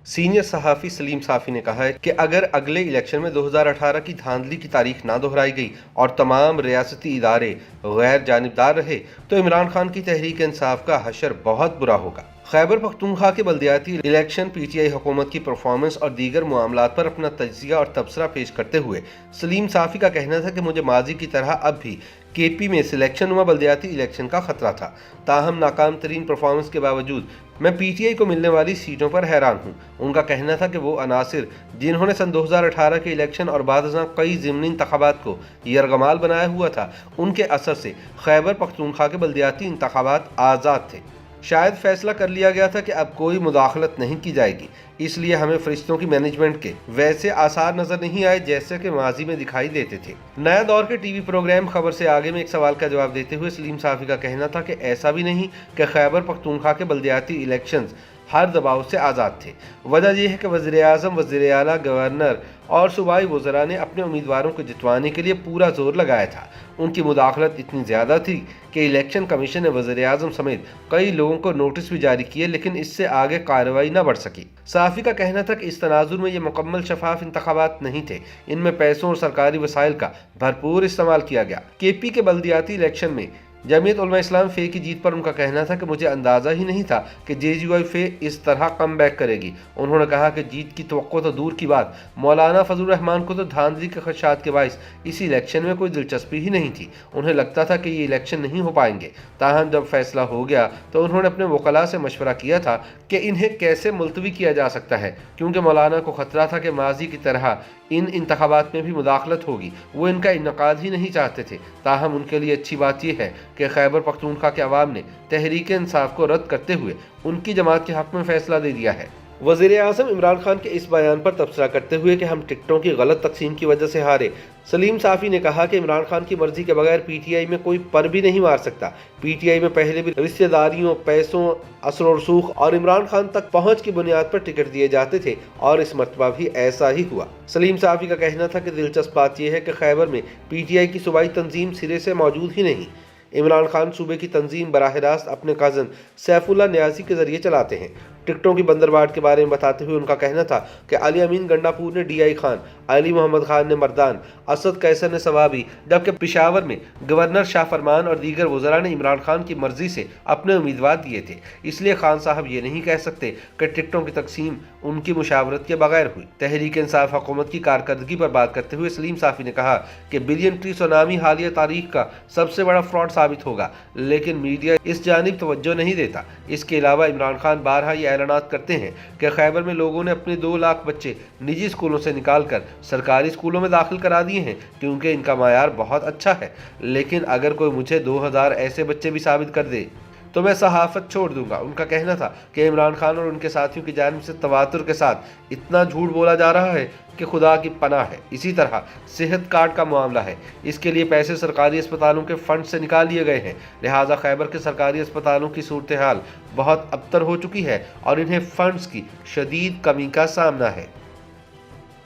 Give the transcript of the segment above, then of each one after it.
Senior सहाफ़ी सलीम साफ़ी ने कहा है कि अगर अगले इलेक्शन में 2018 की धांधली की तारीख ना दोहराई गई और तमाम रियासती इदारे गैर जानिबदार रहे तो इमरान खान की तहरीक इंसाफ का हशर बहुत बुरा होगा। खैबर पख्तूनख्वा के बल्दियाती इलेक्शन पीटीआई हुकूमत की परफॉर्मेंस और दीगर मामलात पर अपना तजिया और तबसरा पेश करते हुए सलीम साफ़ी का कहना था कि मुझे माजी की तरह अब भी केपी में सिलेक्शन व बल्दियाती इलेक्शन का खतरा था। ताहम नाकाम तरीन परफॉर्मेंस के बावजूद मैं पीटीआई को मिलने वाली सीटों पर हैरान हूँ। उनका कहना था कि वो अनासिर जिन्होंने सन 2018 के इलेक्शन और बाद कई ज़िमनी इंतखाबात को यरगमाल बनाया हुआ था, उनके असर से खैबर पख्तूनख्वा के बल्दियाती इंतखाबात आज़ाद थे। शायद फैसला कर लिया गया था कि अब कोई मुदाखलत नहीं की जाएगी, इसलिए हमें फरिश्तों की मैनेजमेंट के वैसे आसार नजर नहीं आए जैसे कि माजी में दिखाई देते थे। नया दौर के टीवी प्रोग्राम खबर से आगे में एक सवाल का जवाब देते हुए सलीम साफ़ी का कहना था कि ऐसा भी नहीं कि खैबर पख्तूनख्वा के बल्दियाती इलेक्शंस हर दबाव से आज़ाद थे। वजह यह है कि वज़ीर-ए-आज़म, वज़ीर-ए-आला, गवर्नर और सूबाई वज़रा ने अपने उम्मीदवारों को जितवाने के लिए पूरा जोर लगाया था। उनकी मुदाखलत इतनी ज़्यादा थी कि इलेक्शन कमीशन ने वज़ीर-ए-आज़म समेत कई लोगों को नोटिस भी जारी किए, लेकिन इससे आगे कार्रवाई न बढ़ सकी। साफ़ी का कहना था कि इस तनाजुर में ये मुकम्मल शफाफ इंतखाबात नहीं थे, इनमें पैसों और सरकारी वसाइल का भरपूर इस्तेमाल किया गया। केपी के बल्दियाती इलेक्शन में जमीयत उलमा इस्लाम फे की जीत पर उनका कहना था कि मुझे अंदाज़ा ही नहीं था कि जेजीवाई फे इस तरह कम बैक करेगी। उन्होंने कहा कि जीत की तवक्को तो दूर की बात, मौलाना फजलुर रहमान को तो धांधली के खदशात के बाइस इस इलेक्शन में कोई दिलचस्पी ही नहीं थी। उन्हें लगता था कि ये इलेक्शन नहीं हो पाएंगे। ताहम जब फैसला हो गया तो उन्होंने अपने वकला से मशवरा किया था कि इन्हें कैसे मुलतवी किया जा सकता है, क्योंकि मौलाना को खतरा था कि माजी की तरह इन इंतखाबात में भी मुदाखलत होगी। वो इनका इनकाद ही नहीं चाहते थे। ताहम उनके लिए अच्छी बात यह है कि खैबर पख्तूनख्वा के अवाम ने तहरीक इंसाफ को रद्द करते हुए उनकी जमात के हक में फैसला दे दिया है। वज़ीर-ए-आज़म इमरान खान के इस बयान पर तबसरा करते हुए कि हम टिकटों की गलत तकसीम की वजह से हारे, सलीम साफ़ी ने कहा कि इमरान खान की मर्जी के बगैर पीटीआई में कोई पर भी नहीं मार सकता। पीटीआई में पहले भी रिश्तेदारियों, पैसों, असर और रसूख और इमरान खान तक पहुंच की बुनियाद पर टिकट दिए जाते थे और इस मरतबा भी ऐसा ही हुआ। सलीम साफ़ी का कहना था कि दिलचस्प बात यह है कि खैबर में पीटीआई की सूबाई तंजीम सिरे से मौजूद ही नहीं। इमरान खान सूबे की तंजीम बराह रास्त अपने कज़न सैफुल्लाह न्याज़ी के जरिए चलाते हैं। टिकटों की बंदरबाट के बारे में बताते हुए उनका कहना था कि अली अमीन गंडापुर ने डीआई खान, अली मोहम्मद खान ने मर्दान, असद कैसर ने सवाबी, जबकि पिशावर में गवर्नर शाह फरमान और दीगर वज़रा ने इमरान खान की मर्जी से अपने उम्मीदवार दिए थे। इसलिए खान साहब ये नहीं कह सकते कि टिकटों की तकसीम उनकी मुशावरत के बगैर हुई। तहरीक इंसाफ हुकूमत की कारकर्दगी पर बात करते हुए सलीम साफ़ी ने कहा कि बिलियन ट्री सुनामी हालिया तारीख का सबसे बड़ा फ्रॉड साबित होगा, लेकिन मीडिया इस जानिब तवज्जो नहीं देता। इसके अलावा इमरान खान बारहा ये ऐलानात करते हैं कि खैबर में लोगों ने अपने 2 लाख बच्चे निजी स्कूलों से निकाल कर सरकारी स्कूलों में दाखिल करा दिए हैं क्योंकि इनका मायार बहुत अच्छा है। लेकिन अगर कोई मुझे 2000 ऐसे बच्चे भी साबित कर दे तो मैं सहाफ़त छोड़ दूंगा। उनका कहना था कि इमरान खान और उनके साथियों की जानिब से तवातुर के साथ इतना झूठ बोला जा रहा है कि खुदा की पनाह है। इसी तरह सेहत कार्ड का मामला है, इसके लिए पैसे सरकारी अस्पतालों के फंड से निकाल लिए गए हैं। लिहाजा खैबर के सरकारी अस्पतालों की सूरत हाल बहुत अबतर हो चुकी है और इन्हें फंड्स की शदीद कमी का सामना है।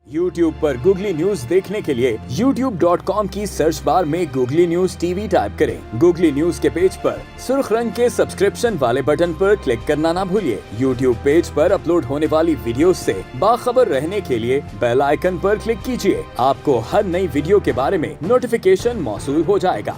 YouTube पर गूगली न्यूज देखने के लिए youtube.com की सर्च बार में गूगली न्यूज टीवी टाइप करें। गूगली न्यूज के पेज पर सुर्ख रंग के सब्सक्रिप्शन वाले बटन पर क्लिक करना ना भूलिए। YouTube पेज पर अपलोड होने वाली वीडियोस से बाखबर रहने के लिए बेल आइकन पर क्लिक कीजिए। आपको हर नई वीडियो के बारे में नोटिफिकेशन मौसूल हो जाएगा।